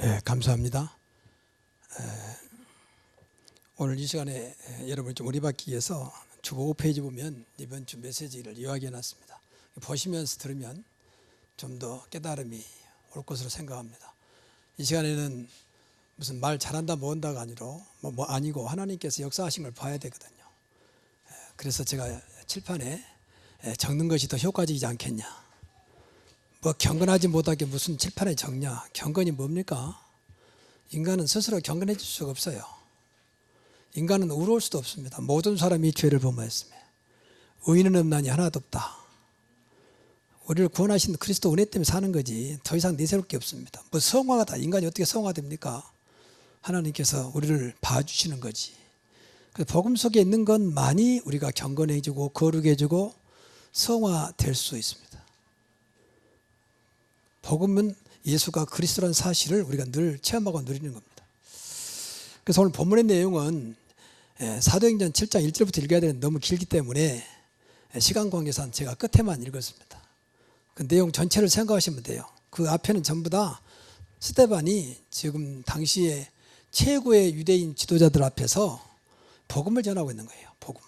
네, 감사합니다. 오늘 이 시간에 여러분을 좀 의리받기 위해서 주보 5페이지 보면 이번 주 메시지를 요약해 놨습니다. 보시면서 들으면 좀 더 깨달음이 올 것으로 생각합니다. 이 시간에는 무슨 말 잘한다 뭐한다가 아니고 하나님께서 역사하신 걸 봐야 되거든요. 그래서 제가 칠판에 적는 것이 더 효과적이지 않겠냐. 뭐 경건하지 못하게 무슨 칠판에 적냐. 경건이 뭡니까? 인간은 스스로 경건해 질 수가 없어요. 인간은 의로울 수도 없습니다. 모든 사람이 죄를 범하였으며 의인은 없나니 하나도 없다. 우리를 구원하신 그리스도 은혜 때문에 사는 거지 더 이상 내세울 게 없습니다. 뭐 성화가 인간이 어떻게 성화됩니까? 하나님께서 우리를 봐주시는 거지. 그래서 복음 속에 있는 것만이 우리가 경건해지고 거룩해지고 성화될 수 있습니다. 복음은 예수가 그리스도라는 사실을 우리가 늘 체험하고 누리는 겁니다. 그래서 오늘 본문의 내용은 사도행전 7장 1절부터 읽어야 되는데 너무 길기 때문에 시간 관계상 제가 끝에만 읽었습니다. 그 내용 전체를 생각하시면 돼요. 그 앞에는 전부 다 스데반이 지금 당시에 최고의 유대인 지도자들 앞에서 복음을 전하고 있는 거예요. 복음.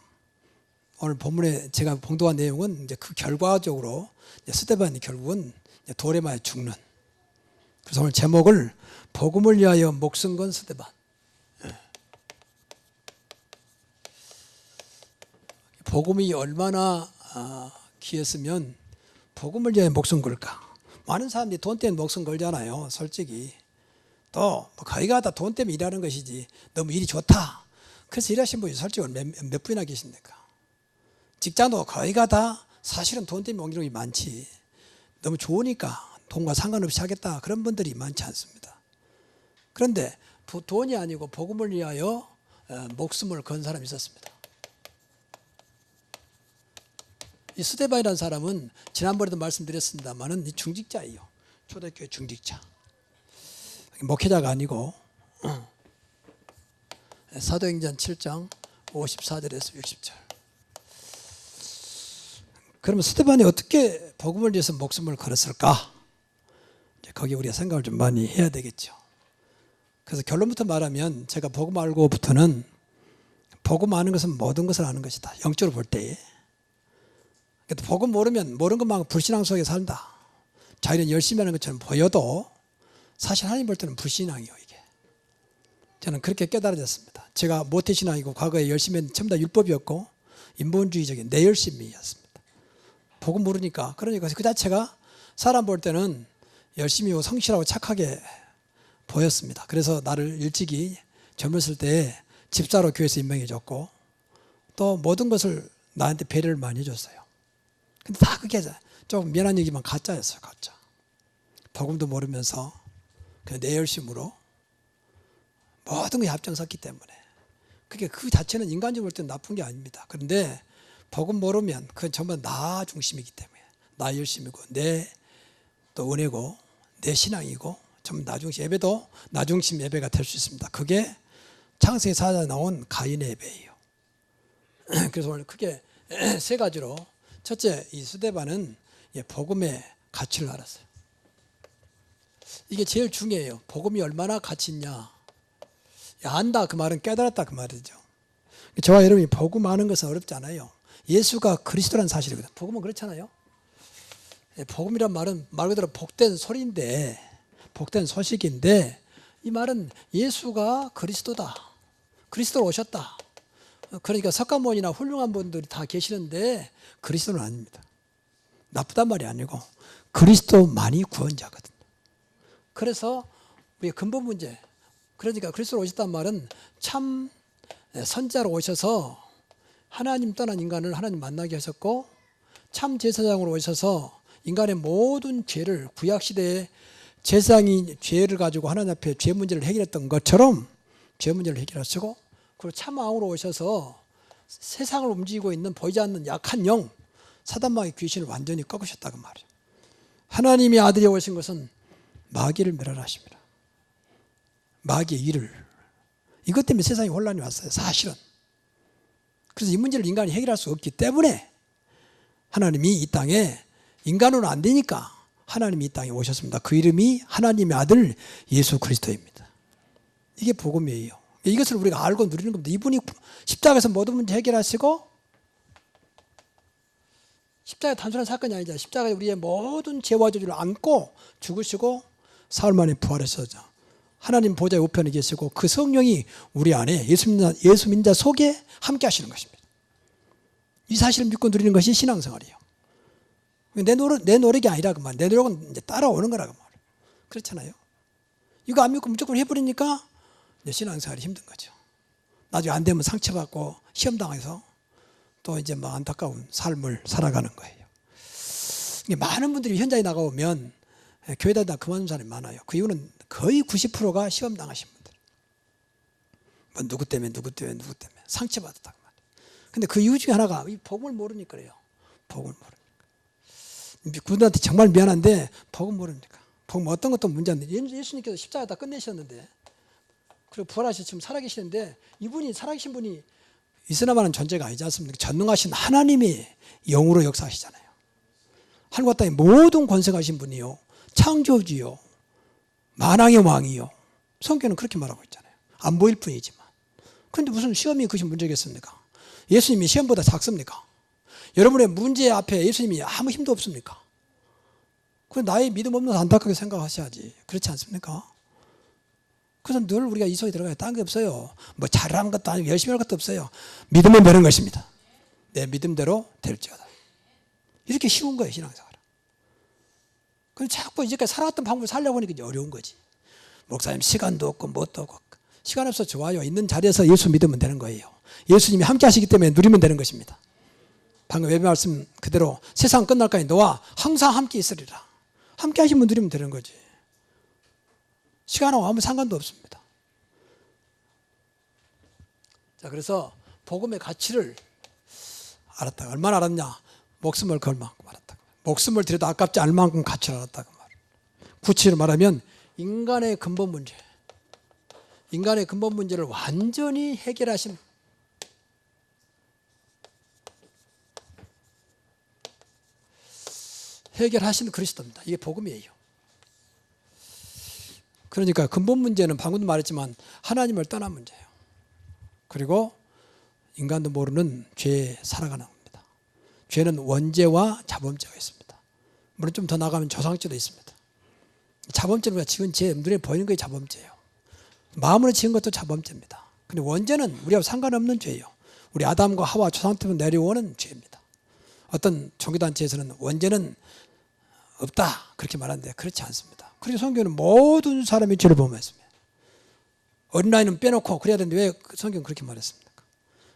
오늘 본문에 제가 봉독한 내용은 이제 그 결과적으로 스데반이 결국은 돌에 맞아 죽는. 그래서 오늘 제목을 복음을 위하여 목숨 건 스데반. 복음이 얼마나 귀했으면 복음을 위하여 목숨 걸까. 많은 사람들이 돈 때문에 목숨 걸잖아요. 솔직히. 또 거의 다 돈 때문에 일하는 것이지 너무 일이 좋다. 그래서 일하신 분이 솔직히 몇 분이나 계십니까? 직장도 거의 다 사실은 돈 때문에 옮기는 게 많지. 너무 좋으니까 돈과 상관없이 하겠다. 그런 분들이 많지 않습니다. 그런데 돈이 아니고 복음을 위하여 목숨을 건 사람이 있었습니다. 이 스데반이라는 사람은 지난번에도 말씀드렸습니다만은 이 중직자예요. 초대교회 중직자. 목회자가 아니고 사도행전 7장 54절에서 60절. 그러면 스데반이 어떻게 복음을 위해서 목숨을 걸었을까? 거기에 우리가 생각을 좀 많이 해야 되겠죠. 그래서 결론부터 말하면 제가 복음 알고부터는 복음 아는 것은 모든 것을 아는 것이다. 영적으로 볼 때에. 복음 모르면 모르는 것만 불신앙 속에 산다. 자기는 열심히 하는 것처럼 보여도 사실 하나님 볼 때는 불신앙이에요. 이게. 저는 그렇게 깨달아졌습니다. 제가 모태신앙이고 과거에 열심히 했는데 전부 다 율법이었고 인본주의적인 내 열심이었습니다. 복음 모르니까. 그러니까 그 자체가 사람 볼 때는 열심히 하고 성실하고 착하게 보였습니다. 그래서 나를 일찍이 젊었을 때 집사로 교회에서 임명해 줬고 또 모든 것을 나한테 배려를 많이 해줬어요. 근데 다 그게 조금 미안한 얘기만 가짜였어요. 가짜. 복음도 모르면서 그냥 내 열심으로 모든 것이 앞장섰기 때문에 그게 그 자체는 인간적으로 볼 때는 나쁜 게 아닙니다. 그런데 복음 모르면 그건 전부 나 중심이기 때문에 나 열심이고 내 또 은혜고 내 신앙이고 전부 나 중심. 예배도 나 중심 예배가 될 수 있습니다. 그게 창세기 4장에 나온 가인의 예배예요. 그래서 오늘 크게 세 가지로 첫째, 이 스데반은 복음의 가치를 알았어요. 이게 제일 중요해요. 복음이 얼마나 가치 있냐. 안다 그 말은 깨달았다 그 말이죠. 저와 여러분이 복음 아는 것은 어렵지 않아요. 예수가 그리스도라는 사실이거든요. 복음은 그렇잖아요. 복음이란 말은 말 그대로 복된 소리인데 복된 소식인데 이 말은 예수가 그리스도다. 그리스도로 오셨다. 그러니까 석가모니나 훌륭한 분들이 다 계시는데 그리스도는 아닙니다. 나쁘단 말이 아니고 그리스도만이 구원자거든요. 그래서 우리의 근본 문제, 그러니까 그리스도로 오셨단 말은 참 선자로 오셔서 하나님 떠난 인간을 하나님 만나게 하셨고 참 제사장으로 오셔서 인간의 모든 죄를 구약시대에 제사장이 죄를 가지고 하나님 앞에 죄 문제를 해결했던 것처럼 죄 문제를 해결하시고 그리고 참 왕으로 오셔서 세상을 움직이고 있는 보이지 않는 약한 영 사단마귀 귀신을 완전히 꺾으셨다고 말이에요. 하나님의 아들이 오신 것은 마귀를 멸하십니다. 마귀의 일을. 이것 때문에 세상에 혼란이 왔어요. 사실은. 그래서 이 문제를 인간이 해결할 수 없기 때문에 하나님이 이 땅에 인간으로는 안 되니까 하나님이 이 땅에 오셨습니다. 그 이름이 하나님의 아들 예수 그리스도입니다. 이게 복음이에요. 이것을 우리가 알고 누리는 겁니다. 이분이 십자가에서 모든 문제 해결하시고, 십자가 단순한 사건이 아니잖아요. 십자가에 우리의 모든 죄와 저주를 안고 죽으시고 사흘 만에 부활하셔서 하나님 보좌의 우편에 계시고 그 성령이 우리 안에 예수 믿는 자 속에 함께 하시는 것입니다. 이 사실을 믿고 누리는 것이 신앙생활이에요. 내 노력이 아니라 그 말. 내 노력은 이제 따라오는 거라고 말. 그렇잖아요. 이거 안 믿고 무조건 해버리니까 이제 신앙생활이 힘든 거죠. 나중에 안 되면 상처받고 시험당해서 또 이제 뭐 안타까운 삶을 살아가는 거예요. 많은 분들이 현장에 나가보면 교회 다니다 그만둔 사람이 많아요. 그 이유는 거의 90%가 시험당하신 분들. 뭐 누구 때문에 상처받았다고 말이에요. 근데 그 이유 중에 하나가 이 복음을 모르니까 그래요. 복음을 모르니까. 그분들한테 정말 미안한데 복음 모르니까. 복음 어떤 것도 문제인데 예수님께서 십자가 다 끝내셨는데 그리고 부활하셔서 지금 살아계시는데 이분이 살아계신 분이 있으나마는 존재가 아니지 않습니까? 전능하신 하나님이 영으로 역사하시잖아요. 하늘과 땅의 모든 권세가신 분이요. 창조주요. 만왕의 왕이요. 성경은 그렇게 말하고 있잖아요. 안 보일 뿐이지만. 그런데 무슨 시험이 그것이 문제겠습니까? 예수님이 시험보다 작습니까? 여러분의 문제 앞에 예수님이 아무 힘도 없습니까? 그 나의 믿음 없는 안타깝게 생각하셔야지. 그렇지 않습니까? 그래서 늘 우리가 이 속에 들어가야 딴 게 없어요. 뭐 잘한 것도 아니고 열심히 할 것도 없어요. 믿으면 되는 것입니다. 내 믿음대로 될지어다. 이렇게 쉬운 거예요, 신앙생활은. 그럼 자꾸 이제까지 살아왔던 방법을 살려고 하니까 이제 어려운 거지. 목사님 시간도 없고 뭣도 없고. 시간 없어 좋아요. 있는 자리에서 예수 믿으면 되는 거예요. 예수님이 함께 하시기 때문에 누리면 되는 것입니다. 방금 예배 말씀 그대로 세상 끝날까지 너와 항상 함께 있으리라. 함께 하시면 누리면 되는 거지. 시간하고 아무 상관도 없습니다. 자, 그래서 복음의 가치를 알았다. 얼마나 알았냐? 목숨을 걸 만큼 알았다. 목숨을 들여도 아깝지 않을 만큼 가치를 알았다고 말. 구체로 말하면 인간의 근본 문제를 완전히 해결하신 그리스도입니다. 이게 복음이에요. 그러니까 근본 문제는 방금도 말했지만 하나님을 떠난 문제예요. 그리고 인간도 모르는 죄에 살아가는 겁니다. 죄는 원죄와 자범죄가 있습니다. 물론 좀 더 나가면 조상죄도 있습니다. 자범죄는 우리가 지은 죄, 눈에 보이는 게 자범죄예요. 마음으로 지은 것도 자범죄입니다. 근데 원죄는 우리하고 상관없는 죄예요. 우리 아담과 하와 조상 때부터 내려오는 죄입니다. 어떤 종교단체에서는 원죄는 없다 그렇게 말하는데 그렇지 않습니다. 그래서 성경은 모든 사람이 죄를 범했습니다. 어린아이는 빼놓고 그래야 되는데 왜 성경은 그렇게 말했습니까?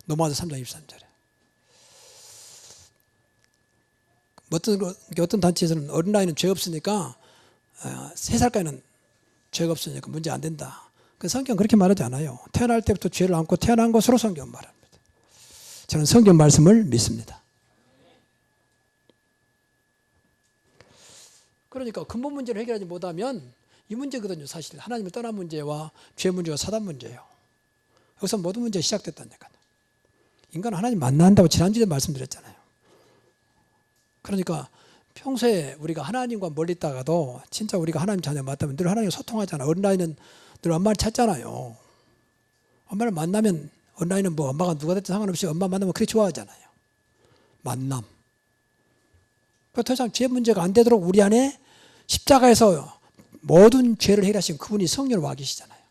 로마서 3장 23절에. 어떤 단체에서는 어린아이는 죄 없으니까 3살까지는 죄가 없으니까 문제 안 된다. 그 성경 그렇게 말하지 않아요. 태어날 때부터 죄를 안고 태어난 것으로 성경 말합니다. 저는 성경 말씀을 믿습니다. 그러니까 근본 문제를 해결하지 못하면 이 문제거든요. 사실 하나님을 떠난 문제와 죄 문제와 사단 문제예요. 여기서 모든 문제가 시작됐다니까요. 인간은 하나님 만나야 한다고 지난주에 말씀드렸잖아요. 그러니까 평소에 우리가 하나님과 멀리 있다가도 진짜 우리가 하나님 자녀 맞다면 늘 하나님과 소통하잖아요. 어린아이는 늘 엄마를 찾잖아요. 엄마를 만나면 어린아이는 뭐 엄마가 누가 됐든 상관없이 엄마 만나면 그렇게 좋아하잖아요. 만남. 더 이상 죄 문제가 안 되도록 우리 안에 십자가에서 모든 죄를 해결하신 그분이 성령을 와 계시잖아요.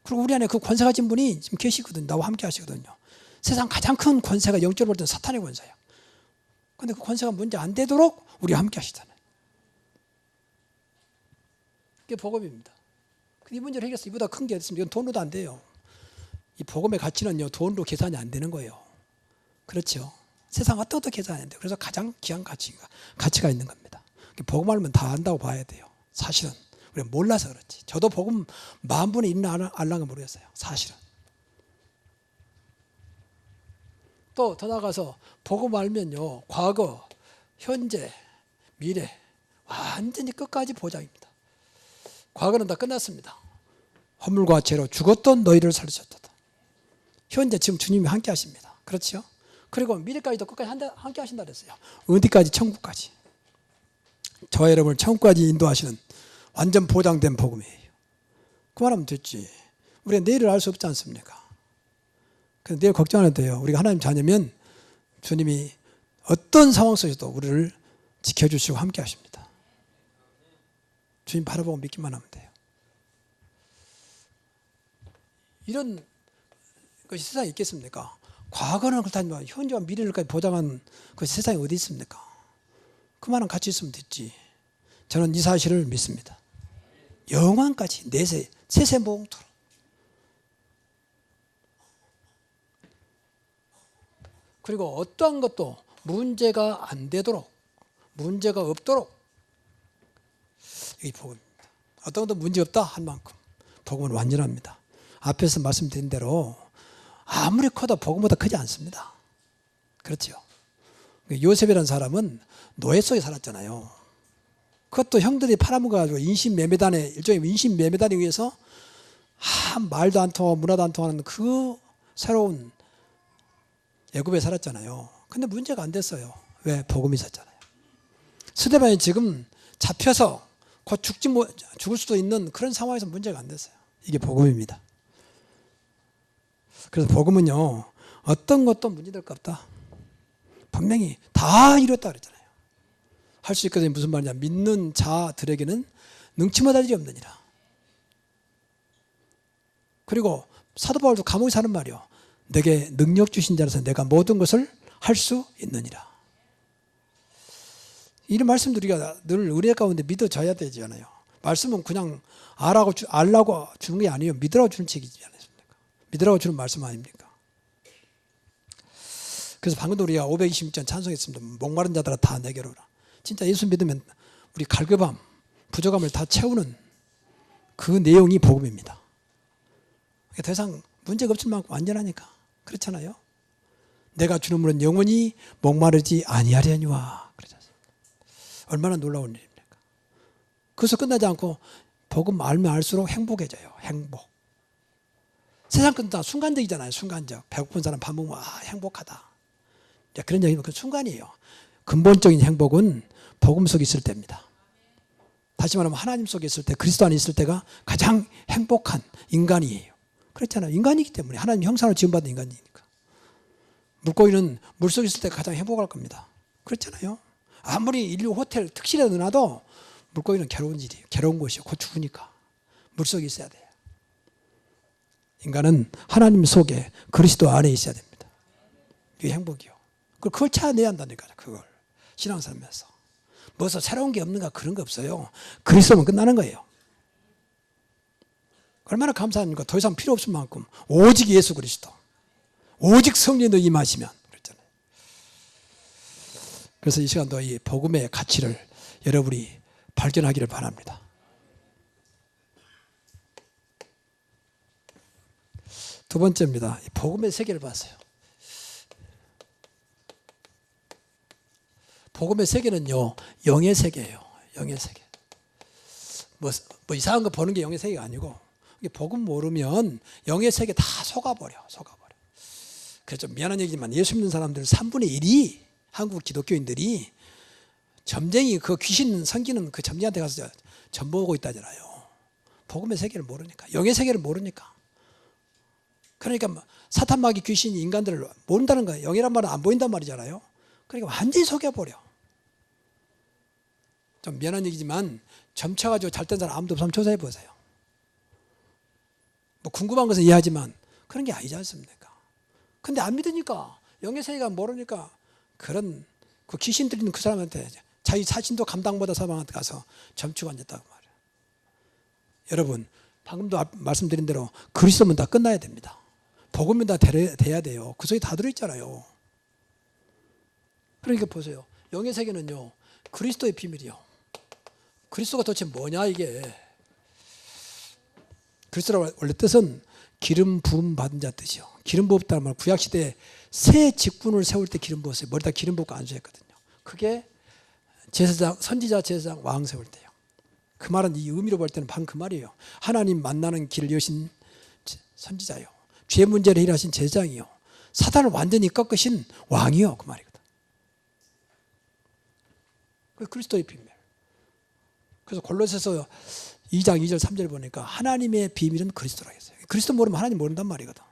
그리고 우리 안에 그 권세 가진 분이 지금 계시거든요. 나와 함께 하시거든요. 세상 가장 큰 권세가 영적으로 볼 때는 사탄의 권세예요. 그런데 그 권세가 문제 안 되도록 우리와 함께 하시잖아요. 그게 복음입니다. 이 문제를 해결해서 이보다 큰 게 없습니다. 이건 돈으로도 안 돼요. 이 복음의 가치는요, 돈으로 계산이 안 되는 거예요. 그렇죠. 세상 어떤 것도 계산이 안 돼요. 그래서 가장 귀한 가치가 있는 겁니다. 복음 알면 다 안다고 봐야 돼요. 사실은. 우리가 몰라서 그렇지. 저도 복음 10,000분의 1은 알랑가 모르겠어요. 사실은. 또 더 나가서 복음 알면요, 과거, 현재, 미래 완전히 끝까지 보장입니다. 과거는 다 끝났습니다. 허물과 죄로 죽었던 너희를 살리셨다. 현재 지금 주님이 함께 하십니다. 그렇죠? 그리고 미래까지도 끝까지 함께 하신다 그랬어요. 어디까지? 천국까지. 저와 여러분을 천국까지 인도하시는 완전 보장된 복음이에요. 그 말하면 됐지. 우리가 내일을 알 수 없지 않습니까? 그래서 내일 걱정 안 해도 돼요. 우리가 하나님 자녀면 주님이 어떤 상황 속에서도 우리를 지켜주시고 함께 하십니다. 주님 바라보고 믿기만 하면 돼요. 이런 것이 세상에 있겠습니까? 과거는 그렇다지만 현재와 미래를까지 보장한 그 세상이 어디 있습니까? 그만한 같이 있으면 됐지. 저는 이 사실을 믿습니다. 영원까지 내세 세세모공토록. 그리고 어떠한 것도 문제가 안 되도록, 문제가 없도록, 이 복음입니다. 어떤 것도 문제 없다 한 만큼 복음은 완전합니다. 앞에서 말씀드린 대로 아무리 커도 복음보다 크지 않습니다. 그렇죠? 요셉이라는 사람은 노예 속에 살았잖아요. 그것도 형들이 팔아먹어가지고 인신매매단에, 일종의 인신매매단에 의해서 말도 안 통하고 문화도 안 통하는 그 새로운 애굽에 살았잖아요. 근데 문제가 안 됐어요. 왜? 복음이 있었잖아요. 스데반이 지금 잡혀서 곧 죽을 수도 있는 그런 상황에서 문제가 안 됐어요. 이게 복음입니다. 그래서 복음은요, 어떤 것도 문제될 것 없다. 분명히 다 이뤘다 그랬잖아요. 할 수 있거든요. 무슨 말이냐? 믿는 자들에게는 능치 못할 일이 없느니라. 그리고 사도 바울도 감옥에서 하는 말이요. 내게 능력 주신 자라서 내가 모든 것을 할 수 있느니라. 이런 말씀도 우리가 늘 은혜 가운데 믿어져야 되잖아요. 말씀은 그냥 알라고 주는 게 아니에요. 믿으라고 주는 책이지 않습니까? 믿으라고 주는 말씀 아닙니까? 그래서 방금도 우리가 526전 찬송했습니다. 목마른 자들아 다 내게로 오라. 진짜 예수 믿으면 우리 갈급함, 부족함을 다 채우는 그 내용이 복음입니다. 더 이상 문제가 없을 만큼 완전하니까. 그렇잖아요. 내가 주는 물은 영원히 목마르지 아니하려니와. 그러잖아요. 얼마나 놀라운 일입니까? 그래서 끝나지 않고 복음 알면 알수록 행복해져요. 행복. 세상 건 다 순간적이잖아요. 순간적. 배고픈 사람 밥 먹으면 행복하다. 그런 얘기는 그 순간이에요. 근본적인 행복은 복음 속에 있을 때입니다. 다시 말하면 하나님 속에 있을 때, 그리스도 안에 있을 때가 가장 행복한 인간이에요. 그렇잖아요. 인간이기 때문에 하나님 형상으로 지음받은 인간이니까. 물고기는 물속에 있을 때 가장 행복할 겁니다. 그렇잖아요. 아무리 인류 호텔 특실에 넣어놔도 물고기는 괴로운 일이에요. 괴로운 곳이에요. 곧 죽으니까. 물속에 있어야 돼요. 인간은 하나님 속에 그리스도 안에 있어야 됩니다. 이게 행복이요. 그걸 찾아내야 한다니까요. 그걸 신앙생활하면서 무슨 새로운 게 없는가 그런 거 없어요. 그리스도면 끝나는 거예요. 얼마나 감사합니까? 더 이상 필요 없을 만큼 오직 예수 그리스도, 오직 성령도 임하시면 그랬잖아요. 그래서 이 시간도 이 복음의 가치를 여러분이 발견하기를 바랍니다. 두 번째입니다. 복음의 세계를 봤어요. 복음의 세계는요, 영의 세계예요. 영의 세계. 뭐 이상한 거 보는 게 영의 세계가 아니고, 복음 모르면 영의 세계 다 속아버려. 그래서 좀 미안한 얘기지만 예수 믿는 사람들 3분의 1이 한국 기독교인들이 점쟁이 그 귀신 섬기는 그 점쟁이한테 가서 점 보고 있다잖아요. 복음의 세계를 모르니까, 영의 세계를 모르니까. 그러니까 사탄 마귀 귀신이 인간들을 모른다는 거예요. 영이란 말은 안 보인단 말이잖아요. 그러니까 완전히 속여버려. 좀 미안한 얘기지만 점 쳐가지고 잘 된 사람 아무도 없으면 조사해 보세요. 뭐 궁금한 것은 이해하지만 그런 게 아니지 않습니까? 근데 안 믿으니까, 영의 세계가 모르니까 그런 그 귀신 들리는 그 사람한테 자기 자신도 감당 못한 사람한테 가서 점치고 앉았다고 말이에요. 여러분, 방금도 말씀드린 대로 그리스도면 다 끝나야 됩니다. 복음면 다 돼야 돼요. 그 속에 다 들어있잖아요. 그러니까 보세요. 영의 세계는요, 그리스도의 비밀이요. 그리스도가 도대체 뭐냐 이게. 그리스도의 원래 뜻은 기름 부음 받은 자 뜻이요. 기름 부었다는 말, 구약시대에 새 직분을 세울 때 기름 부었어요. 머리다 기름 붓고 안수했거든요. 그게 제사장, 선지자, 제사장, 왕 세울 때요. 그 말은 이 의미로 볼 때는 방금 그 말이에요. 하나님 만나는 길을 여신 선지자요. 죄 문제를 해결하신 제사장이요. 사단을 완전히 꺾으신 왕이요. 그 말이거든. 그 그리스도의 비밀. 그래서 골로새서 2장 2절 3절 보니까 하나님의 비밀은 그리스도라 했어요. 그리스도 모르면 하나님 모른단 말이거든.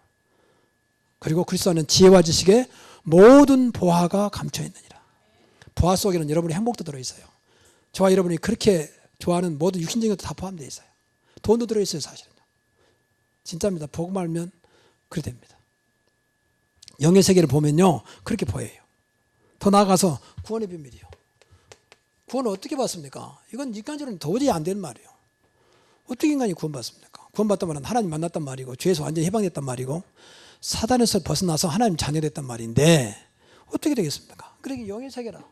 그리고 그리스도 안에는 지혜와 지식의 모든 보화가 감춰 있느니라. 보화 속에는 여러분의 행복도 들어있어요. 저와 여러분이 그렇게 좋아하는 모든 육신적인 것도 다 포함되어 있어요. 돈도 들어있어요, 사실은요. 진짜입니다. 복음 알면 그래 됩니다. 영의 세계를 보면요, 그렇게 보여요. 더 나아가서 구원의 비밀이요. 구원을 어떻게 받습니까? 이건 인간적으로는 도저히 안 되는 말이에요. 어떻게 인간이 구원받습니까? 구원받다면 하나님 만났단 말이고, 죄에서 완전히 해방됐단 말이고, 사단에서 벗어나서 하나님 자녀됐단 말인데 어떻게 되겠습니까? 그러니까 영의 세계라.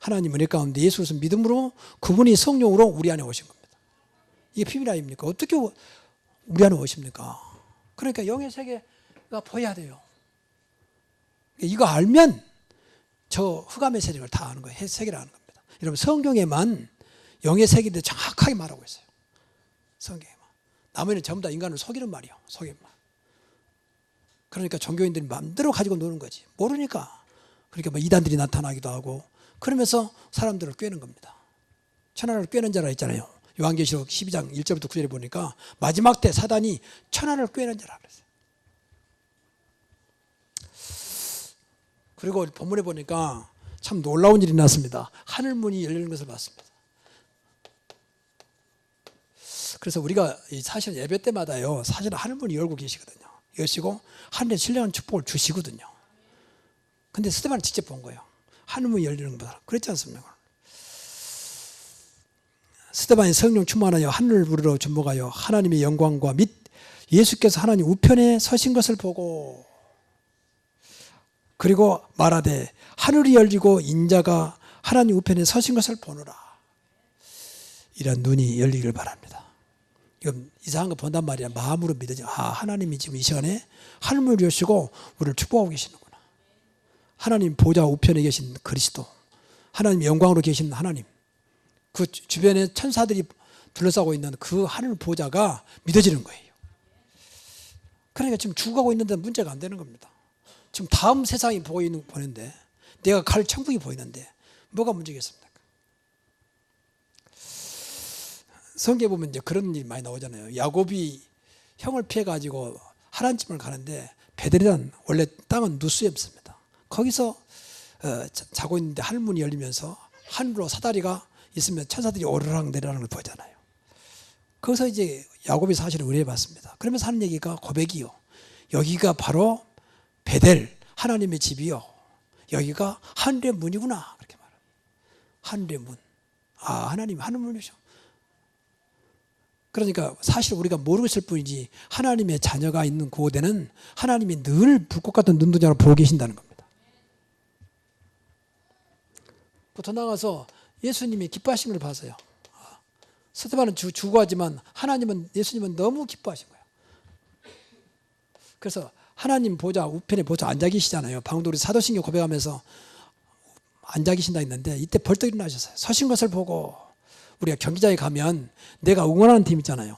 하나님 은혜 가운데 예수 그리스도 믿음으로 그분이 성령으로 우리 안에 오신 겁니다. 이게 비밀 아닙니까? 어떻게 우리 안에 오십니까? 그러니까 영의 세계가 보여야 돼요. 이거 알면 저 흑암의 세력을 다 아는 거예요. 세계를 아는 겁니다. 여러분 성경에만 영의 세계에 대해 정확하게 말하고 있어요. 성경에만. 나머지는 전부 다 인간을 속이는 말이에요. 속이는 말. 그러니까 종교인들이 마음대로 가지고 노는 거지. 모르니까. 그러니까 뭐 이단들이 나타나기도 하고 그러면서 사람들을 꿰는 겁니다. 천하를 꿰는 자라 했잖아요. 요한계시록 12장 1절부터 9절에 보니까 마지막 때 사단이 천하를 꿰는 자라 그랬어요. 그리고 본문에 보니까 참 놀라운 일이 났습니다. 하늘문이 열리는 것을 봤습니다. 그래서 우리가 사실 예배 때마다요, 사실 하늘문이 열고 계시거든요. 여시고 하늘에 신령한 축복을 주시거든요. 근데 스데반은 직접 본 거예요. 하늘문이 열리는 거다. 그랬지 않습니까? 스데반이 성령 충만하여 하늘을 부르러 주목하여 하나님의 영광과 및 예수께서 하나님 우편에 서신 것을 보고 그리고 말하되 하늘이 열리고 인자가 하나님 우편에 서신 것을 보노라. 이런 눈이 열리기를 바랍니다. 이건 이상한 거 본단 말이야. 마음으로 믿어지. 하나님이 지금 이 시간에 하늘을 여시고 우리를 축복하고 계시는구나. 하나님 보좌 우편에 계신 그리스도, 하나님 영광으로 계신 하나님, 그 주변에 천사들이 둘러싸고 있는 그 하늘 보좌가 믿어지는 거예요. 그러니까 지금 죽어가고 있는데 문제가 안 되는 겁니다. 지금 다음 세상이 보이는데 내가 갈 천국이 보이는데 뭐가 문제겠습니까? 성경에 보면 이제 그런 일이 많이 나오잖아요. 야곱이 형을 피해가지고 하란집을 가는데 베델이란 원래 땅은 누수였습니다. 거기서 자고 있는데 하늘문이 열리면서 하늘로 사다리가 있으면 천사들이 오르락 내리락을 보잖아요. 거기서 이제 야곱이 사실을 의뢰해봤습니다. 그러면서 하는 얘기가 고백이요. 여기가 바로 베델 하나님의 집이요. 여기가 하늘의 문이구나. 그렇게 말합니다. 하늘의 문. 하나님 하늘문이죠. 그러니까 사실 우리가 모르고 있을 뿐이지 하나님의 자녀가 있는 그곳에는 하나님이 늘 불꽃 같은 눈동자로 보고 계신다는 겁니다. 더 나아가서 예수님이 기뻐하신 걸 봤어요. 스데반은 죽어하지만 예수님은 너무 기뻐하신 거예요. 그래서 하나님 보좌 우편에 보좌 앉아 계시잖아요. 방금 우리 사도신경 고백하면서 앉아 계신다 했는데 이때 벌떡 일어나셨어요. 서신 것을 보고 우리가 경기장에 가면 내가 응원하는 팀 있잖아요.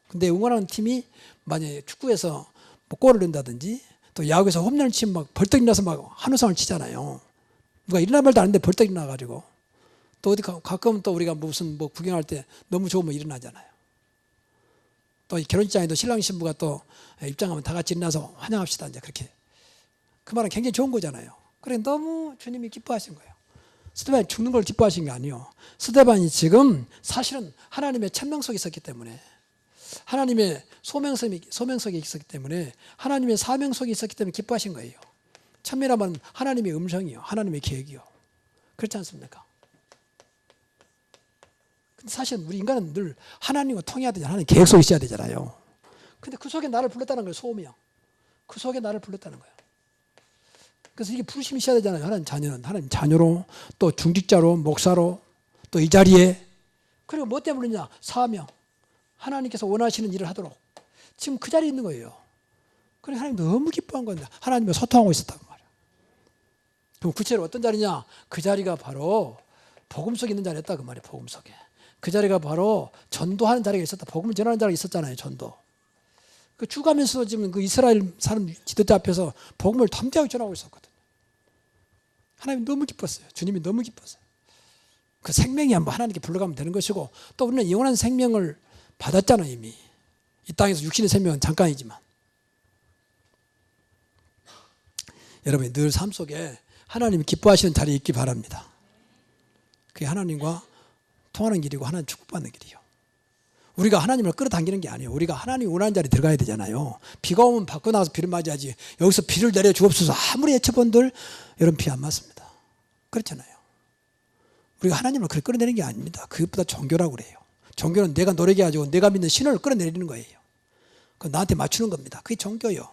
근데 응원하는 팀이 만약에 축구에서 뭐 골을 넣는다든지 또 야구에서 홈런을 치면 막 벌떡 일어나서 막 한우상을 치잖아요. 누가 일어날 말도 안 했는데 벌떡 일어나가지고 또 어디 가끔 또 우리가 무슨 뭐 구경할 때 너무 좋으면 일어나잖아요. 또 결혼식장에도 신랑 신부가 또 입장하면 다 같이 일어나서 환영합시다. 이제 그렇게 그 말은 굉장히 좋은 거잖아요. 그래 너무 주님이 기뻐하신 거예요. 스데반이 죽는 걸 기뻐하신 게 아니에요. 스데반이 지금 사실은 하나님의 천명 속에 있었기 때문에 하나님의 소명 속에 있었기 때문에 하나님의 사명 속에 있었기 때문에 기뻐하신 거예요. 천명이라면 하나님의 음성이요. 하나님의 계획이요. 그렇지 않습니까? 근데 사실 우리 인간은 늘 하나님과 통해야 되잖아요. 하나님 계획 속에 있어야 되잖아요. 근데 그 속에 나를 불렀다는 거예요. 소명. 그 속에 나를 불렀다는 거예요. 그래서 이게 부르심이 있어야 되잖아요. 하나님 자녀는 하나님 자녀로 또 중직자로 목사로 또 이 자리에 그리고 뭐 때문에 그러냐 사명 하나님께서 원하시는 일을 하도록 지금 그 자리에 있는 거예요. 그러니까 하나님 너무 기뻐한 건데 하나님과 소통하고 있었단 말이에요. 그럼 구체로 어떤 자리냐? 그 자리가 바로 복음 속에 있는 자리였다 그 말이에요. 복음 속에 그 자리가 바로 전도하는 자리가 있었다. 복음을 전하는 자리가 있었잖아요. 전도. 그 죽어가면서 지금 그 이스라엘 사람 지도자 앞에서 복음을 담대하게 전하고 있었거든요. 하나님 너무 기뻤어요. 주님이 너무 기뻤어요. 그 생명이 한번 하나님께 불러가면 되는 것이고, 또 우리는 영원한 생명을 받았잖아요. 이미 이 땅에서 육신의 생명은 잠깐이지만. 여러분이 늘 삶 속에 하나님이 기뻐하시는 자리에 있기 바랍니다. 그게 하나님과 통하는 길이고 하나님 축복받는 길이요. 우리가 하나님을 끌어당기는 게 아니에요. 우리가 하나님이 원하는 자리에 들어가야 되잖아요. 비가 오면 밖에 나가서 비를 맞이하지, 여기서 비를 내려 주옵소서 아무리 외쳐본들 여러분 비 안 맞습니다. 그렇잖아요. 우리가 하나님을 그렇게 끌어내리는 게 아닙니다. 그것보다 종교라고 그래요. 종교는 내가 노력해 가지고 내가 믿는 신을 끌어내리는 거예요. 그건 나한테 맞추는 겁니다. 그게 종교요.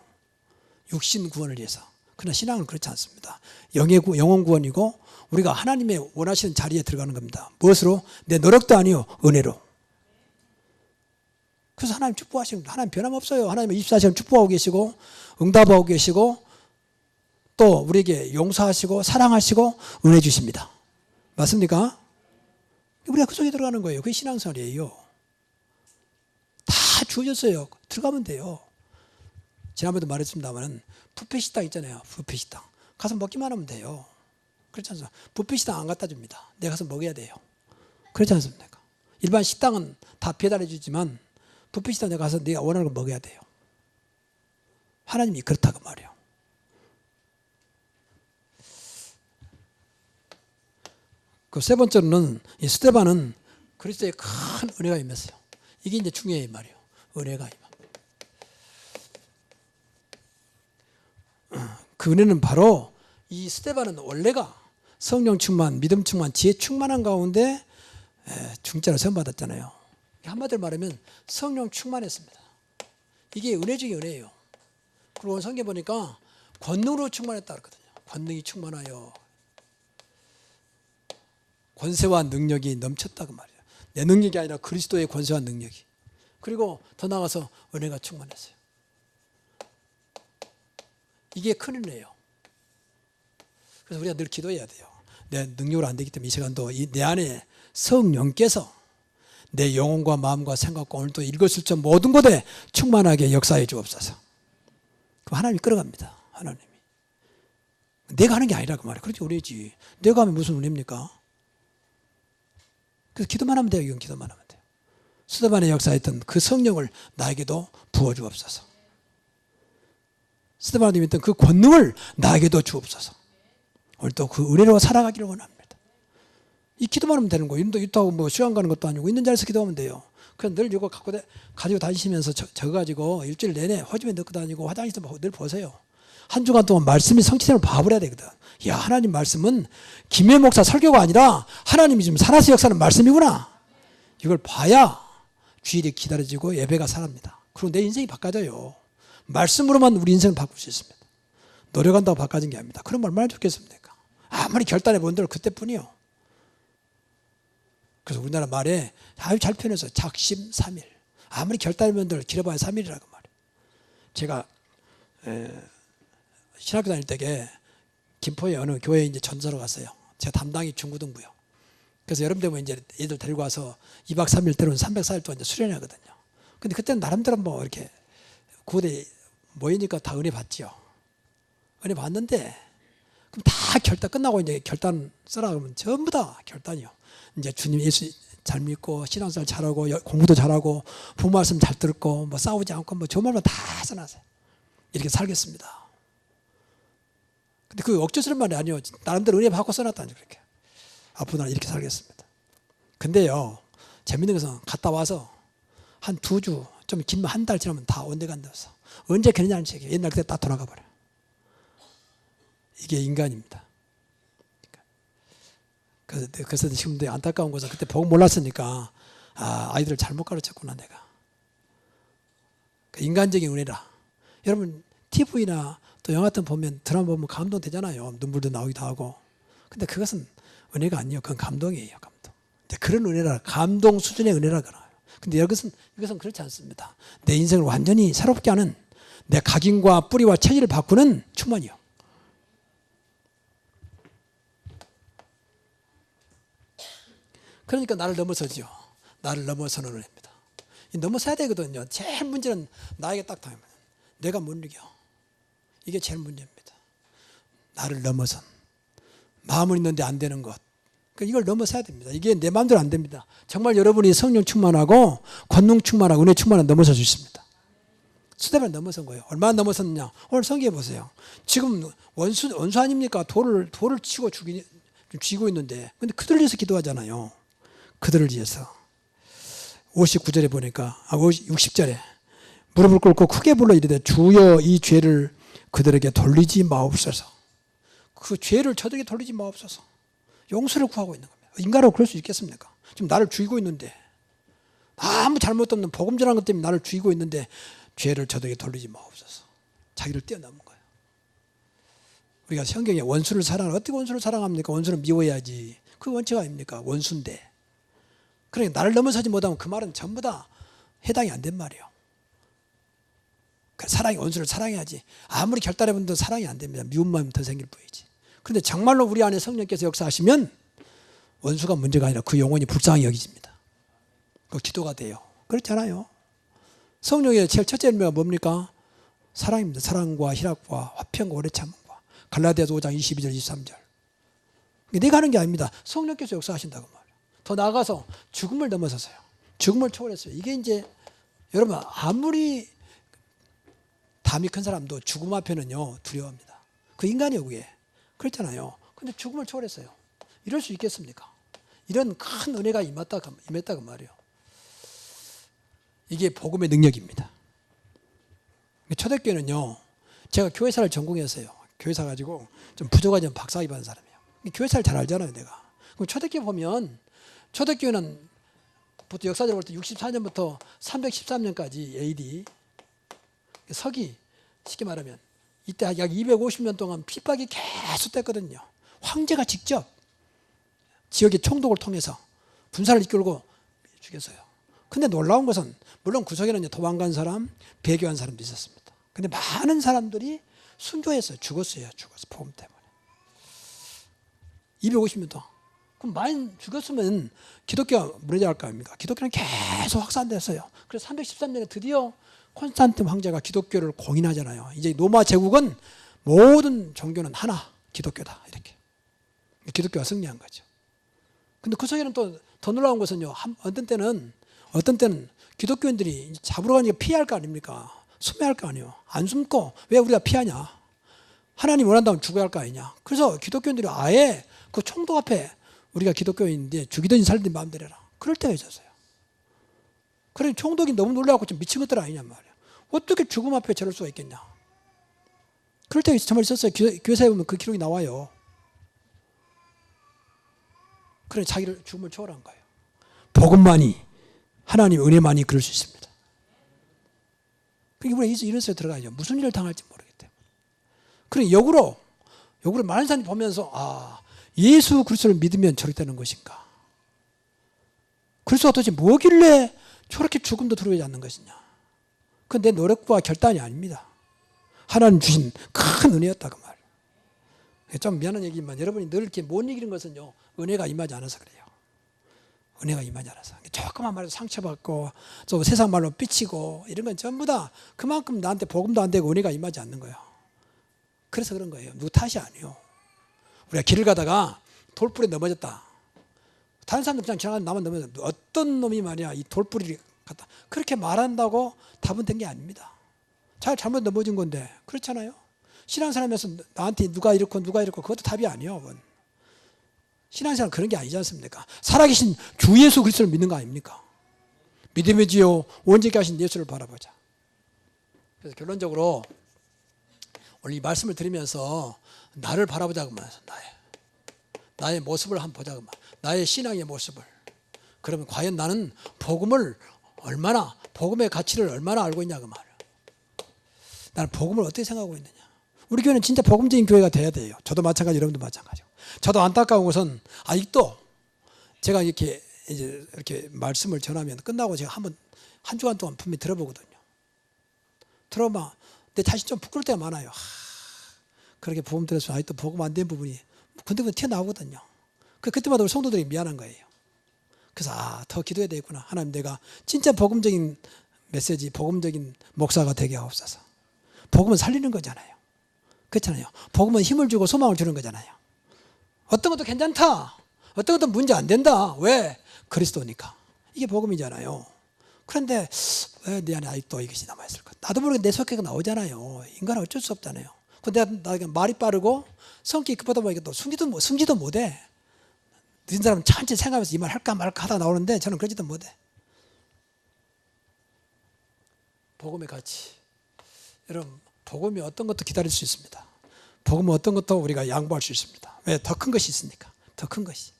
육신 구원을 위해서. 그러나 신앙은 그렇지 않습니다. 영혼 구원이고 우리가 하나님의 원하시는 자리에 들어가는 겁니다. 무엇으로? 내 노력도 아니요, 은혜로. 그래서 하나님 축복하시는 겁니다. 하나님 변함없어요. 하나님은 24시간 축복하고 계시고 응답하고 계시고 또 우리에게 용서하시고 사랑하시고 은혜 주십니다. 맞습니까? 우리가 그 속에 들어가는 거예요. 그게 신앙생활이에요. 다 주어졌어요. 들어가면 돼요. 지난번에도 말했습니다만 뷔페 식당 있잖아요. 뷔페 식당 가서 먹기만 하면 돼요. 그렇지 않습니까? 뷔페 식당 안 갖다 줍니다. 내가 가서 먹어야 돼요. 그렇지 않습니까? 일반 식당은 다 배달해 주지만 뷔페 식당 내가 가서 내가 원하는 걸 먹어야 돼요. 하나님이 그렇다고 말이에요. 그 세 번째로는 이 스데반은 그리스도의 큰 은혜가 임했어요. 이게 이제 중요해요 말이에요. 은혜가 임합니다. 그 은혜는 바로 이 스데반은 원래가 성령 충만, 믿음 충만, 지혜 충만한 가운데 중자로 선받았잖아요. 한마디로 말하면 성령 충만했습니다. 이게 은혜 중에 은혜예요. 그리고 성경 보니까 권능으로 충만했다 그랬거든요. 권능이 충만하여 권세와 능력이 넘쳤다고 말이에요. 내 능력이 아니라 그리스도의 권세와 능력이. 그리고 더 나아가서 은혜가 충만했어요. 이게 큰 은혜예요. 그래서 우리가 늘 기도해야 돼요. 내 능력으로 안 되기 때문에 이 시간도 내 안에 성령께서 내 영혼과 마음과 생각과 오늘도 읽었을 적 모든 것에 충만하게 역사해 주옵소서. 그럼 하나님이 끌어갑니다. 하나님이. 내가 하는 게 아니라고 말이에요. 그렇지 은혜지. 내가 하면 무슨 은혜입니까? 그래서 기도만 하면 돼요. 이건 기도만 하면 돼요. 스데반의 역사했던 그 성령을 나에게도 부어주옵소서. 스데반이 믿던 그 권능을 나에게도 주옵소서. 오늘도 그 은혜로 살아가기를 원합니다. 이 기도만 하면 되는 거예요. 인도 유타하고 뭐 시간 가는 것도 아니고 있는 자리에서 기도하면 돼요. 그래서 늘 이거 가지고 다니시면서 적어가지고 일주일 내내 허즘에 넣고 다니고 화장실에서 늘 보세요. 한 주간 동안 말씀이 성취되는 걸 봐버려야 되거든. 야, 하나님 말씀은 김해 목사 설교가 아니라 하나님이 지금 살아서 역사하는 말씀이구나. 이걸 봐야 주일이 기다려지고 예배가 살아납니다. 그리고 내 인생이 바꿔져요. 말씀으로만 우리 인생을 바꿀 수 있습니다. 노력한다고 바꿔진 게 아닙니다. 그런 말 얼마나 좋겠습니까? 아무리 결단해 본들 그때뿐이요. 그래서 우리나라 말에 아주 잘 표현해서 작심삼일. 아무리 결단해 본들 길어봐야 3일이라고 말이에요. 제가 신학교 다닐 때에 김포의 어느 교회에 이제 전사로 갔어요. 제가 담당이 중고등부요. 그래서 여름 되면 이제 애들 데리고 와서 2박 3일 때로는 304일 동안 이제 수련회 하거든요. 근데 그때는 나름대로 뭐 이렇게 구호대 모이니까 다 은혜 받지요. 은혜 받는데 그럼 다 결단 끝나고 이제 결단 써라 그러면 전부 다 결단이요. 이제 주님 예수 잘 믿고 신앙생활 잘하고 공부도 잘하고 부모 말씀 잘 듣고 뭐 싸우지 않고 뭐 좋은 말만 다 써놨어요. 이렇게 살겠습니다. 근데 그 억지스러운 말이 아니에요. 나름대로 은혜 받고 써놨다니 그렇게. 앞으로 나는 이렇게 살겠습니다. 근데요, 재밌는 것은 갔다 와서 한 2주, 좀 길면 한 달 지나면 다 온데 간다서 언제 되느냐는 얘기예요. 옛날 그때 딱 돌아가 버려요. 이게 인간입니다. 그래서 지금도 안타까운 것은 그때 복음 몰랐으니까 아이들을 잘못 가르쳤구나 내가. 인간적인 은혜라. 여러분 TV나 또 영화 같은 보면 드라마 보면 감동되잖아요. 눈물도 나오기도 하고. 근데 그것은 은혜가 아니에요. 그건 감동이에요. 감동. 그런 은혜라 감동 수준의 은혜라 그래요. 근데 이것은 그렇지 않습니다. 내 인생을 완전히 새롭게 하는 내 각인과 뿌리와 체질을 바꾸는 충만이요. 그러니까 나를 넘어서죠. 나를 넘어서는 은혜입니다. 넘어서야 되거든요. 제일 문제는 나에게 딱 닿으면 내가 못 이겨. 이게 제일 문제입니다. 나를 넘어선 마음은 있는데 안 되는 것. 이걸 넘어서야 됩니다. 이게 내 마음대로 안 됩니다. 정말 여러분이 성령 충만하고 권능 충만하고 은혜 충만하면 넘어설 수 있습니다. 수대만 넘어선 거예요. 얼마나 넘어섰느냐. 오늘 성경에 보세요. 지금 원수 아닙니까? 돌을 치고 쥐고 있는데, 근데 그들을 위해서 기도하잖아요. 그들을 위해서. 59절에 보니까 60절에 무릎을 꿇고 크게 불러 이르되 주여 이 죄를 그들에게 돌리지 마옵소서. 그 죄를 저들에게 돌리지 마옵소서. 용서를 구하고 있는 겁니다. 인간으로 그럴 수 있겠습니까? 지금 나를 죽이고 있는데, 아무 잘못 없는 복음 전한 것 때문에 나를 죽이고 있는데 죄를 저들에게 돌리지 마옵소서. 자기를 뛰어넘은 거예요. 우리가 성경에 원수를 사랑하는, 어떻게 원수를 사랑합니까? 원수는 미워해야지. 그 원칙 아닙니까? 원수인데. 그러니까 나를 넘어서지 못하면 그 말은 전부 다 해당이 안 된 말이에요. 사랑이, 원수를 사랑해야지. 아무리 결단해본도 사랑이 안 됩니다. 미운 마음이 더 생길 뿐이지. 그런데 정말로 우리 안에 성령께서 역사하시면 원수가 문제가 아니라 그 영혼이 불쌍히 여기집니다. 그 기도가 돼요. 그렇잖아요. 성령의 제일 첫째 의미가 뭡니까? 사랑입니다. 사랑과 희락과 화평과 오래 참음과. 갈라디아서 5장 22절 23절. 내가 하는 게 아닙니다. 성령께서 역사하신다고 말이에요. 더 나아가서 죽음을 넘어서서요. 죽음을 초월했어요. 이게 이제 여러분 아무리 담이 큰 사람도 죽음 앞에는요 두려워합니다. 그 인간이에요 그게. 그렇잖아요. 근데 죽음을 초월했어요. 이럴 수 있겠습니까? 이런 큰 은혜가 임했다 그 말이에요. 이게 복음의 능력입니다. 초대교회는요, 제가 교회사를 전공했어요. 교회사 가지고 좀 부족하지만 박사학위 받은 사람이에요. 교회사를 잘 알잖아요, 내가. 그럼 초대교회 보면, 초대교회는 보통 역사적으로 볼 때 64년부터 313년까지 AD, 서기, 쉽게 말하면, 이때 약 250년 동안 핍박이 계속됐거든요. 황제가 직접 지역의 총독을 통해서 군사를 이끌고 죽였어요. 근데 놀라운 것은 물론 구석에는 도망간 사람, 배교한 사람도 있었습니다. 근데 많은 사람들이 순교했어요. 죽었어요. 복음 때문에. 250년 동안. 그럼 많이 죽었으면 기독교가 무너져갈 거 아닙니까? 기독교는 계속 확산됐어요. 그래서 313년에 드디어 콘스탄틴 황제가 기독교를 공인하잖아요. 이제 로마 제국은 모든 종교는 하나, 기독교다. 이렇게. 기독교가 승리한 거죠. 근데 그 속에는 또 더 놀라운 것은요, 어떤 때는 기독교인들이 잡으러 가니까 피할 거 아닙니까? 숨어야 할 거 아니에요. 안 숨고 왜 우리가 피하냐? 하나님 원한다면 죽어야 할 거 아니냐? 그래서 기독교인들이 아예 그 총독 앞에 우리가 기독교인인데 죽이든지 살든지 마음대로 해라. 그럴 때가 있었어요. 그래 총독이 너무 놀라고 좀 미친 것들 아니냐 말이야. 어떻게 죽음 앞에 저럴 수가 있겠냐? 그럴 때가 정말 있었어요. 교회사에 보면 그 기록이 나와요. 그래 자기를 죽음을 초월한 거예요. 복음만이, 하나님 은혜만이 그럴 수 있습니다. 그러니까 우리가 이런 속에 들어가야죠. 무슨 일을 당할지 모르기 때문에. 그러니 역으로 많은 사람이 보면서 예수 그리스도를 믿으면 저렇게 되는 것인가? 그리스도가 도대체 뭐길래 저렇게 죽음도 두려워하지 않는 것이냐? 그건 내 노력과 결단이 아닙니다. 하나님 주신 큰 은혜였다 그 말. 좀 미안한 얘기지만 여러분이 늘 이렇게 못 이기는 것은요 은혜가 임하지 않아서 그래요. 은혜가 임하지 않아서 조그만 말로 상처받고 또 세상 말로 삐치고 이런 건 전부 다 그만큼 나한테 복음도 안 되고 은혜가 임하지 않는 거예요. 그래서 그런 거예요. 누구 탓이 아니에요. 우리가 길을 가다가 돌불에 넘어졌다. 다른 사람들 그냥 지나가는 나만 넘어졌다. 어떤 놈이 말이야 이 돌뿌리를 갖다 그렇게 말한다고 답은 된 게 아닙니다. 잘못 넘어진 건데 그렇잖아요. 신앙생활에서 나한테 누가 이렇고 그것도 답이 아니에요. 신앙생활은 그런 게 아니지 않습니까? 살아계신 주 예수 그리스도를 믿는 거 아닙니까? 믿음의 지요 온전케 하신 예수를 바라보자. 그래서 결론적으로 오늘 이 말씀을 드리면서 나를 바라보자고 말해서 나의 모습을 한번 보자고 말. 나의 신앙의 모습을. 그러면 과연 나는 복음의 가치를 얼마나 알고 있냐고 말이야. 나는 복음을 어떻게 생각하고 있느냐. 우리 교회는 진짜 복음적인 교회가 돼야 돼요. 저도 마찬가지, 여러분도 마찬가지고. 저도 안타까운 것은 아직도 제가 이렇게 말씀을 전하면 끝나고 제가 한 주간 동안 분명히 들어보거든요. 들어봐. 내 자신 좀 부끄러울 때가 많아요. 그렇게 복음 들었으면 아직도 복음 안 된 부분이 근데 튀어나오거든요. 그때마다 우리 성도들이 미안한 거예요. 그래서 더 기도해야 되겠구나. 하나님 내가 진짜 복음적인 메시지, 복음적인 목사가 되게 하옵소서. 복음은 살리는 거잖아요. 그렇잖아요. 복음은 힘을 주고 소망을 주는 거잖아요. 어떤 것도 괜찮다. 어떤 것도 문제 안 된다. 왜? 그리스도니까. 이게 복음이잖아요. 그런데 왜 내 안에 아직도 이것이 남아있을까? 나도 모르게 내 성격이 나오잖아요. 인간은 어쩔 수 없잖아요. 근데 나 말이 빠르고 성격이 급하다 보니까 또 숨지도 못해. 늦은 사람은 천천히 생각하면서 이 말 할까 말까 하다 나오는데 저는 그러지도 못해. 복음의 가치. 여러분, 복음이 어떤 것도 기다릴 수 있습니다. 복음은 어떤 것도 우리가 양보할 수 있습니다. 왜? 더 큰 것이 있으니까. 더 큰 것이.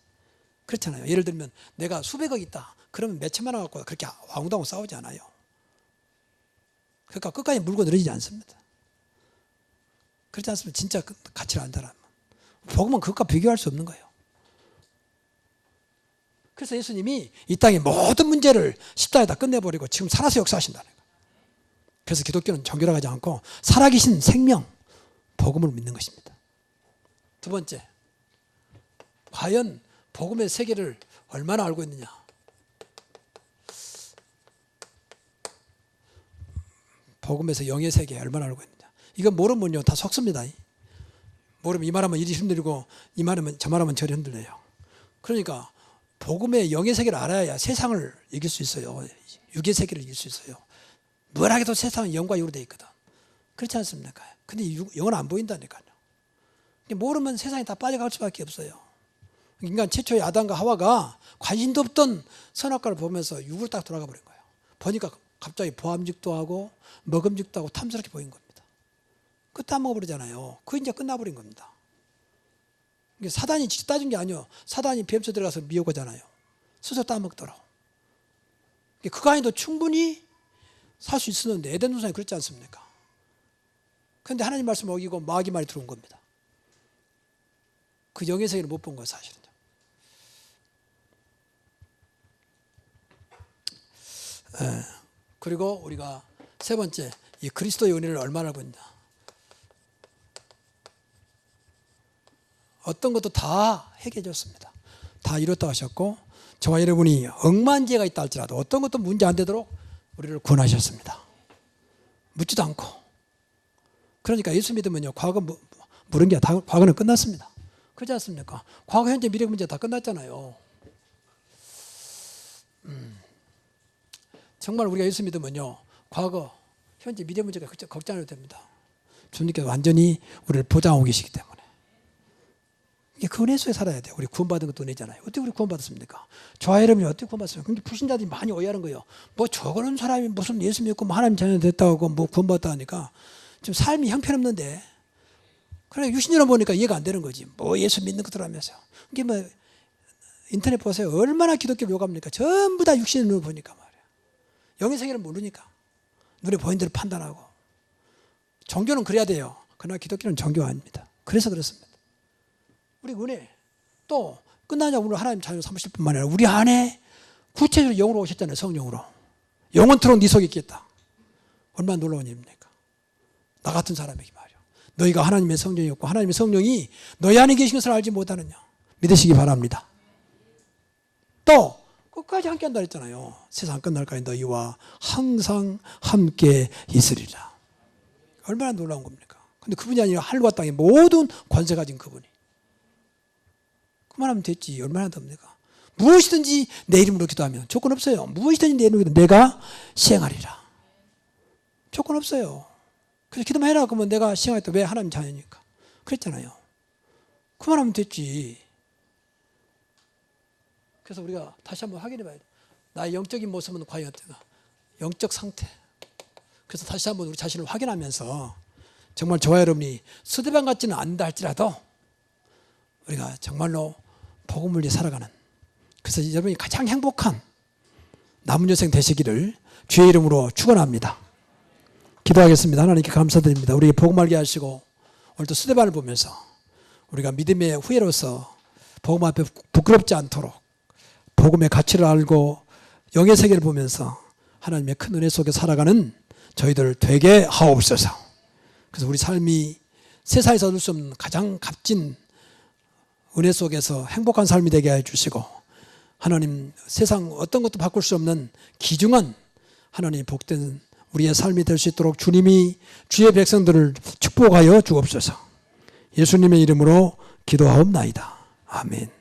그렇잖아요. 예를 들면 내가 수백억 있다. 그러면 몇 천만 원 갖고 그렇게 왕따하고 싸우지 않아요. 그러니까 끝까지 물고 늘어지지 않습니다. 그렇지 않습니까? 진짜 가치를 안다라면. 복음은 그것과 비교할 수 없는 거예요. 그래서 예수님이 이 땅의 모든 문제를 십자가에다 끝내버리고 지금 살아서 역사하신다는 거예요. 그래서 기독교는 종교라고 하지 않고 살아계신 생명, 복음을 믿는 것입니다. 두 번째, 과연 복음의 세계를 얼마나 알고 있느냐. 복음에서 영의 세계 얼마나 알고 있느냐. 이거 모르면요 다 속습니다. 모르면 이 말하면 이리 흔들리고 이 말하면 저 말하면 저리 흔들려요. 그러니까 복음의 영의 세계를 알아야 세상을 이길 수 있어요. 육의 세계를 이길 수 있어요. 뭘 하게도 세상은 영과 육으로 되어 있거든. 그렇지 않습니까? 근데 영은 안 보인다니까요. 모르면 세상이 다 빠져갈 수밖에 없어요. 인간 최초의 아담과 하와가 관심도 없던 선악과를 보면서 육을 딱 돌아가 버린 거예요. 보니까 갑자기 보암직도 하고 먹음직도 하고 탐스럽게 보인 겁니다. 그거 따먹어버리잖아요. 그거 이제 끝나버린 겁니다. 사단이 직접 따준 게 아니에요. 사단이 뱀소 들어가서 미혹하잖아요. 스스로 따먹더라고. 그거 아니도 충분히 살 수 있었는데 에덴 동산이 그렇지 않습니까? 그런데 하나님 말씀을 어기고 마귀 말이 들어온 겁니다. 그 영의 세계를 못 본 거예요, 사실은요. 그리고 우리가 세 번째, 이 그리스도의 은혜를 얼마나 알고 있냐. 어떤 것도 다 해결해 줬습니다. 다 이뤘다고 하셨고 저와 여러분이 억만 죄가 있다 할지라도 어떤 것도 문제 안 되도록 우리를 구원하셨습니다. 묻지도 않고. 그러니까 예수 믿으면요 과거 물은 게 다 과거는 끝났습니다. 그렇지 않습니까? 과거, 현재, 미래 문제 다 끝났잖아요. 정말 우리가 예수 믿으면요 과거, 현재, 미래 문제가 걱정 안 해도 됩니다. 주님께서 완전히 우리를 보장하고 계시기 때문에. 그 은혜 속에 살아야 돼요. 우리 구원받은 것도 은혜잖아요. 어떻게 우리 구원받았습니까? 저와 여러분이 어떻게 구원받았어요? 근데 불신자들이 많이 오해하는 거예요. 뭐 저거는 사람이 무슨 예수 믿고 뭐 하나님 자녀 됐다고 뭐 구원받았다 하니까 지금 삶이 형편없는데 그래 유신이라 보니까 이해가 안 되는 거지. 뭐 예수 믿는 것들 하면서. 이게 뭐 인터넷 보세요. 얼마나 기독교를 욕합니까? 전부 다 육신의 눈을 보니까 말이야. 영의 세계를 모르니까. 눈에 보이는 대로 판단하고. 종교는 그래야 돼요. 그러나 기독교는 종교가 아닙니다. 그래서 그렇습니다. 우리 은혜 또 끝나자 오늘 하나님 자녀 삼으실 뿐만 아니라 우리 안에 구체적으로 영으로 오셨잖아요. 성령으로. 영원토록 네 속에 있겠다. 얼마나 놀라운 일입니까? 나 같은 사람에게 말이야. 너희가 하나님의 성령이었고 하나님의 성령이 너희 안에 계신 것을 알지 못하느냐. 믿으시기 바랍니다. 또 끝까지 함께 한다 했잖아요. 세상 끝날까지 너희와 항상 함께 있으리라. 얼마나 놀라운 겁니까? 근데 그분이 아니라 하늘과 땅의 모든 권세 가진 그분이. 그만하면 됐지. 얼마나 됩니까? 무엇이든지 내 이름으로 기도하면 조건 없어요. 무엇이든지 내 이름으로 기도 내가 시행하리라. 조건 없어요. 그래서 기도만 해라 그러면 내가 시행하겠다. 왜? 하나님 자녀니까. 그랬잖아요. 그만하면 됐지. 그래서 우리가 다시 한번 확인해 봐야 돼. 나의 영적인 모습은 과연 어떤가? 영적 상태. 그래서 다시 한번 우리 자신을 확인하면서 정말 저와 여러분이 스데반 같지는 않다 할지라도 우리가 정말로 복음을 위해 살아가는 그래서 여러분이 가장 행복한 남은 여생 되시기를 주의 이름으로 축원합니다. 기도하겠습니다. 하나님께 감사드립니다. 우리에게 복음 알게 하시고 오늘도 스데반을 보면서 우리가 믿음의 후예로서 복음 앞에 부끄럽지 않도록 복음의 가치를 알고 영의 세계를 보면서 하나님의 큰 은혜 속에 살아가는 저희들 되게 하옵소서. 그래서 우리 삶이 세상에서 얻을 수 없는 가장 값진 은혜 속에서 행복한 삶이 되게 해주시고 하나님 세상 어떤 것도 바꿀 수 없는 귀중한 하나님 복된 우리의 삶이 될 수 있도록 주님이 주의 백성들을 축복하여 주옵소서. 예수님의 이름으로 기도하옵나이다. 아멘.